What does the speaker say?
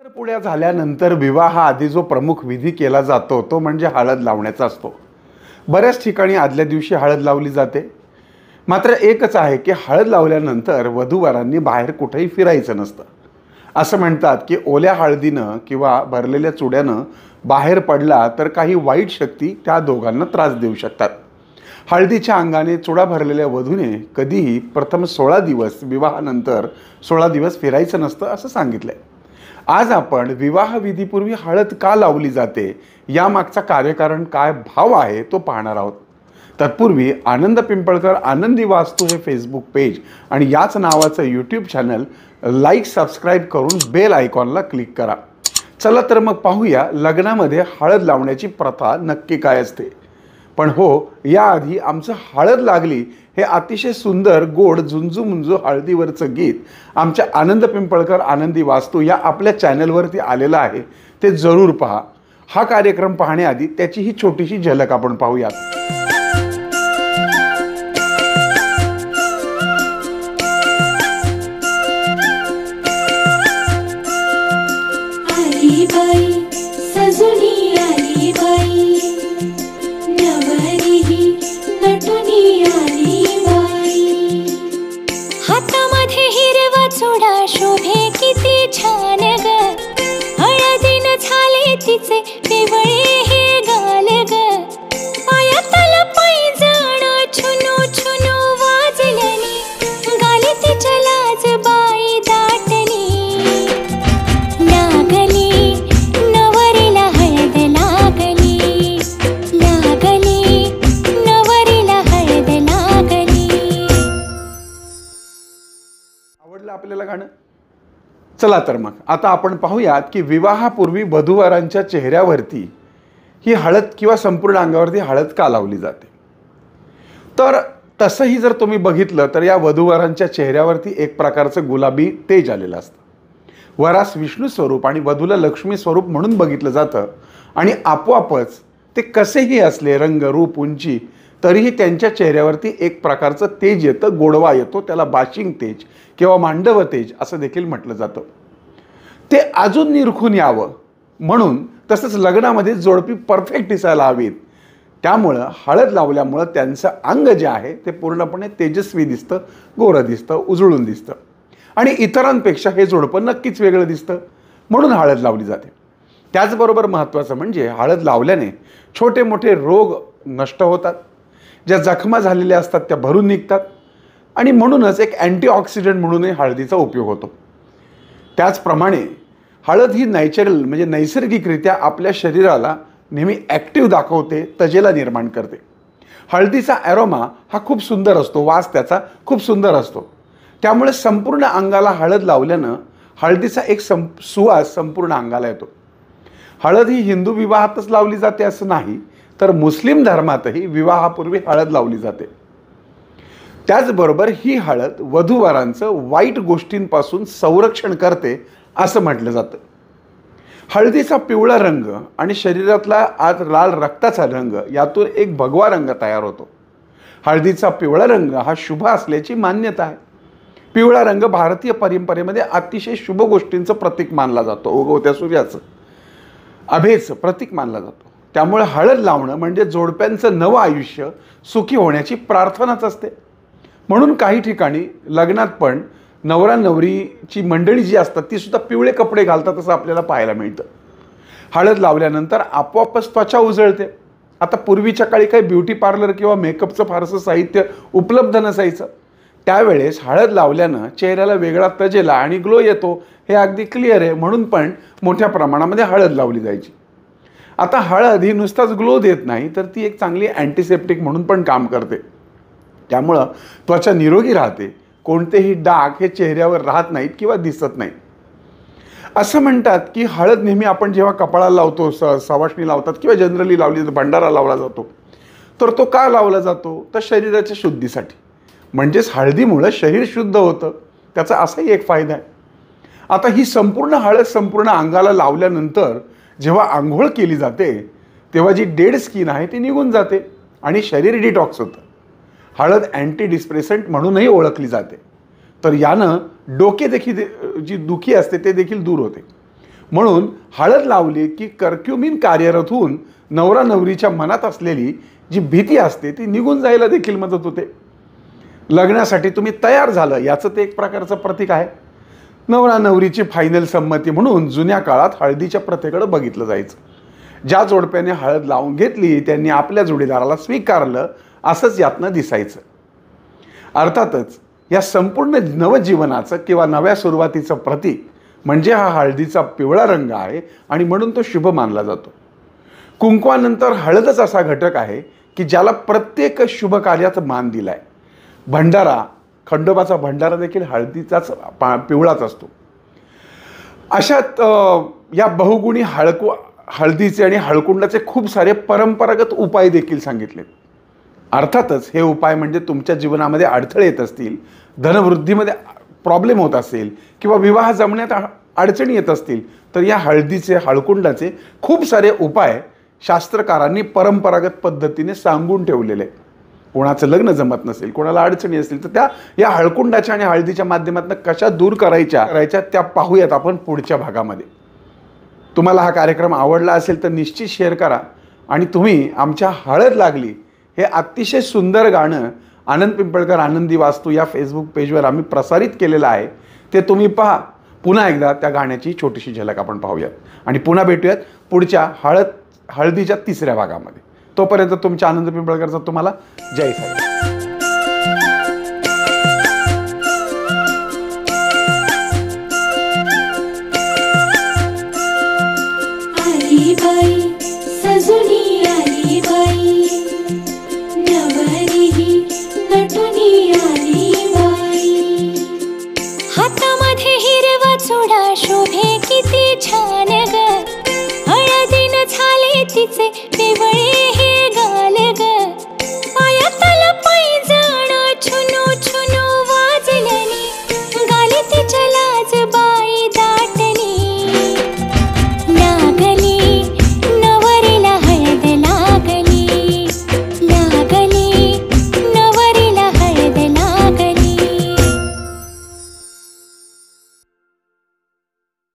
साखरपुड्या झाल्यानंतर विवाहाआधी जो प्रमुख विधी केला जातो तो म्हणजे हळद लावण्याचा असतो। बऱ्याच ठिकाणी आदल्या दिवशी हळद लावली जाते। मात्र एकच आहे की हळद लावल्यानंतर वधूवरांनी बाहेर कुठेही फिरायचं नसतं। असं म्हणतात की ओल्या हळदीनं किंवा भरलेल्या चुड्यानं बाहेर पडला तर काही वाईट शक्ती त्या दोघांना त्रास देऊ शकतात। हळदीच्या अंगाने चुडा भरलेल्या वधूने कधीही प्रथम 16 दिवस विवाहानंतर 16 दिवस फिरायचं नसतं असं सांगितलंय। आज आपण विवाह विधीपूर्वी हळद का लावली जाते यामागचा कार्यकारण काय भाव आहे तो पाहणार आहोत। तत्पूर्वी आनंद पिंपळकर आनंदी वास्तू हे फेसबुक पेज आणि याच नावाचं यूट्यूब चॅनल लाईक सबस्क्राईब करून बेल आयकॉनला क्लिक करा। चला तर मग पाहूया लग्नामध्ये हळद लावण्याची प्रथा नक्की काय असते। पण हो, याआधी आमचं हळद लागली हे अतिशय सुंदर गोड झुंजू मुंजू हळदीवरचं गीत आमच्या आनंद पिंपळकर आनंदी वास्तू या आपल्या चॅनलवरती आलेलं आहे, ते जरूर पहा। हा कार्यक्रम पाहण्याआधी त्याची ही छोटीशी झलक आपण पाहूयात। शोभे किती छान ग, हळदीनं झाले तिचे पिवळे हे गाल ग, पायातल पैंजण छुनू छुनू वाजल्याने, गाली तिच्या लाज बाई दाटली, लागली नवरीला हळद लागली, लागली नवरीला हळद लागली। आवडलं आपल्याला गाणं? चला तर मग आता आपण पाहूयात की विवाहापूर्वी वधूवरांच्या चेहऱ्यावरती ही हळद किंवा संपूर्ण अंगावरती हळद का लावली जाते। तर तसंही जर तुम्ही बघितलं तर या वधूवरांच्या चेहऱ्यावरती एक प्रकारचं गुलाबी तेज आलेलं असतं। वरास विष्णू स्वरूप आणि वधूला लक्ष्मी स्वरूप म्हणून बघितलं जातं आणि आपोआपच ते कसेही असले रंग रूप उंची तरीही त्यांच्या चेहऱ्यावरती एक प्रकारचं तेज येतं, गोडवा येतो, त्याला बाशिंग तेज किंवा मांडव तेज असं देखील म्हटलं जातं। ते अजून निरखून यावं म्हणून, तसंच लग्नामध्ये जोडपी परफेक्ट दिसायला हवीत, त्यामुळं हळद लावल्यामुळं त्यांचं अंग जे आहे ते पूर्णपणे तेजस्वी दिसतं, गोरं दिसतं, उजळून दिसतं आणि इतरांपेक्षा हे जोडपं नक्कीच वेगळं दिसतं, म्हणून हळद लावली जाते। त्याचबरोबर महत्त्वाचं म्हणजे हळद लावल्याने छोटे मोठे रोग नष्ट होतात, ज्या जखमा झालेल्या असतात त्या भरून निघतात आणि म्हणूनच एक अँटीऑक्सिडंट म्हणूनही हळदीचा उपयोग होतो। त्याचप्रमाणे हळद ही नॅचरल म्हणजे नैसर्गिकरित्या आपल्या शरीराला नेहमी ॲक्टिव्ह दाखवते, तजेला निर्माण करते। हळदीचा ॲरोमा हा खूप सुंदर असतो, वास त्याचा खूप सुंदर असतो, त्यामुळे संपूर्ण अंगाला हळद लावल्यानं हळदीचा एक सुवास संपूर्ण अंगाला येतो। हळद ही हिंदू विवाहातच लावली जाते असं नाही, तर मुस्लिम धर्मातही विवाहापूर्वी हळद लावली जाते। त्याचबरोबर ही हळद वधूवरांचं वाईट गोष्टींपासून संरक्षण करते असं म्हटलं जातं। हळदीचा पिवळा रंग आणि शरीरातला आज लाल रक्ताचा रंग यातून एक भगवा रंग तयार होतो। हळदीचा पिवळा रंग हा शुभ असल्याची मान्यता आहे। पिवळा रंग भारतीय परंपरेमध्ये अतिशय शुभ गोष्टींचं प्रतीक मानला जातो, उगवत्या सूर्याचं अभेचं प्रतीक मानला जातो। त्यामुळे हळद लावणं म्हणजे जोडप्यांचं नवं आयुष्य सुखी होण्याची प्रार्थनाच असते। म्हणून काही ठिकाणी लग्नात पण नवरा नवरीची मंडळी जी असतात ती सुद्धा पिवळे कपडे घालतात असं आपल्याला पाहायला मिळतं। हळद लावल्यानंतर आपोआपच त्वचा उजळते। आता पूर्वीच्या काळी काही ब्युटी पार्लर किंवा मेकअपचं फारसं साहित्य उपलब्ध नसायचं, त्यावेळेस हळद लावल्यानं चेहऱ्याला वेगळा तजेला आणि ग्लो येतो हे अगदी क्लिअर आहे, म्हणून पण मोठ्या प्रमाणामध्ये हळद लावली जायची। आता हळद ही नुसताच ग्लो देत नाही, तर ती एक चांगली अँटीसेप्टिक म्हणून पण काम करते, त्यामुळं त्वचा निरोगी राहते, कोणतेही डाग हे चेहऱ्यावर राहत नाहीत किंवा दिसत नाहीत। असं म्हणतात की हळद नेहमी आपण जेव्हा कपाळाला लावतो, सवाष्णी लावतात किंवा जनरली लावली तर भंडारा लावला जातो, तर तो का लावला जातो तर शरीराच्या शुद्धीसाठी, म्हणजेच हळदीमुळे शरीर शुद्ध होतं, त्याचा असाही एक फायदा आहे। आता ही संपूर्ण हळद संपूर्ण अंगाला लावल्यानंतर जेव्हा आंघोळ केली जाते तेव्हा जी डेड स्किन आहे ती निघून जाते आणि शरीर डिटॉक्स होतं। हळद अँटी डिस्प्रेसंट म्हणूनही ओळखली जाते, तर यानं डोके देखील जी दुखी असते ते देखील दूर होते। म्हणून हळद लावली की कर्क्युमिन कार्यरत होऊन नवरा नवरीच्या मनात असलेली जी भीती असते ती निघून जायला देखील मदत होते. लग्नासाठी तुम्ही तयार झालं याचं ते एक प्रकारचं प्रतीक आहे. नवरा नवरीची फायनल संमती म्हणून जुन्या काळात हळदीच्या प्रथेकडे बघितलं जायचं. ज्या जोडप्याने हळद लावून घेतली त्यांनी आपल्या जोडीदाराला स्वीकारलं असंच यातनं दिसायचं. अर्थातच या संपूर्ण नवजीवनाचं किंवा नव्या सुरुवातीचं प्रतीक म्हणजे हा हळदीचा पिवळा रंग आहे आणि म्हणून तो शुभ मानला जातो. कुंकवानंतर हळदच असा घटक आहे की ज्याला प्रत्येक शुभ कार्यात मान दिलाय. भंडारा, खंडोबाचा भंडारा देखील हळदीचाच पिवळाच असतो. अशात या बहुगुणी हळदीचे आणि हळकुंडाचे खूप सारे परंपरागत उपाय देखील सांगितले. अर्थातच हे उपाय म्हणजे तुमच्या जीवनामध्ये अडथळे येत असतील, धनवृद्धीमध्ये प्रॉब्लेम होत असेल किंवा विवाह जमण्यात अडचणी येत असतील तर या हळदीचे हळकुंडाचे खूप सारे उपाय शास्त्रकारांनी परंपरागत पद्धतीने सांगून ठेवलेले. कोणाचं लग्न जमत नसेल, कोणाला अडचणी असतील तर या हळकुंडाच्या आणि हळदीच्या माध्यमातून कशा दूर करायच्या त्या पाहूयात आपण पुढच्या भागामध्ये. तुम्हाला हा कार्यक्रम आवडला असेल तर निश्चित शेअर करा आणि तुम्ही आमच्या हळद लागली हे अतिशय सुंदर गाणं आनंद पिंपळकर आनंदी वास्तू या फेसबुक पेजवर आम्ही प्रसारित केलेलं आहे, ते तुम्ही पहा. पुन्हा एकदा त्या गाण्याची छोटीशी झलक आपण पाहूयात आणि पुन्हा भेटूयात पुढच्या हळदीच्या तिसऱ्या भागामध्ये. तोपर्यंत तुमच्या आनंद पिंपळकरचा तुम्हाला जय साई. आली बाई सजुनी आली बाई, नवरी नटुनी आली बाई. हातामध्ये हिरवा चुडा शोभे किती छान ग, हळदीनं झाले तिचे